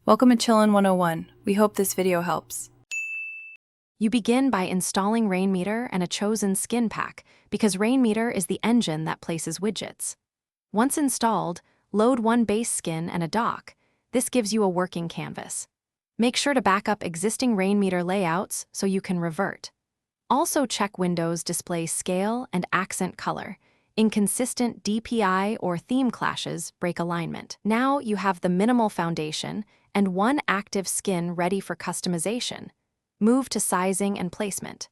Welcome to Chillin' 101. We hope this video helps. You begin by installing Rainmeter and a chosen skin pack because Rainmeter is the engine that places widgets. Once installed, load one base skin and a dock. This gives you a working canvas. Make sure to back up existing Rainmeter layouts so you can revert. Also check Windows display scale and accent color. Inconsistent DPI or theme clashes break alignment. Now you have the minimal foundation and one active skin ready for customization. Move to sizing and placement.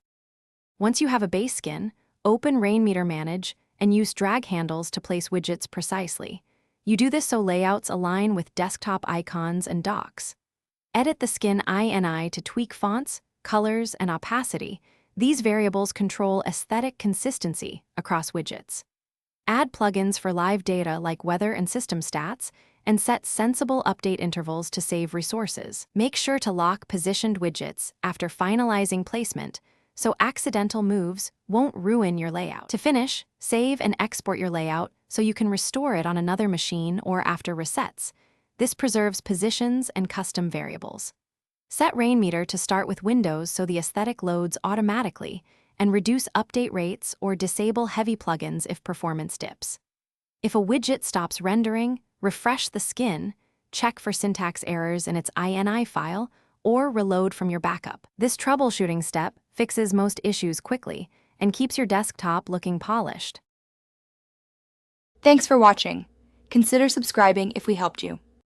Once you have a base skin, open Rainmeter Manage and use drag handles to place widgets precisely. You do this so layouts align with desktop icons and docks. Edit the skin INI to tweak fonts, colors, and opacity. These variables control aesthetic consistency across widgets. Add plugins for live data like weather and system stats, and set sensible update intervals to save resources. Make sure to lock positioned widgets after finalizing placement so accidental moves won't ruin your layout. To finish, save and export your layout so you can restore it on another machine or after resets. This preserves positions and custom variables. Set Rainmeter to start with Windows so the aesthetic loads automatically, and reduce update rates or disable heavy plugins if performance dips. If a widget stops rendering, refresh the skin, check for syntax errors in its INI file, or reload from your backup. This troubleshooting step fixes most issues quickly and keeps your desktop looking polished. Thanks for watching. Consider subscribing if we helped you.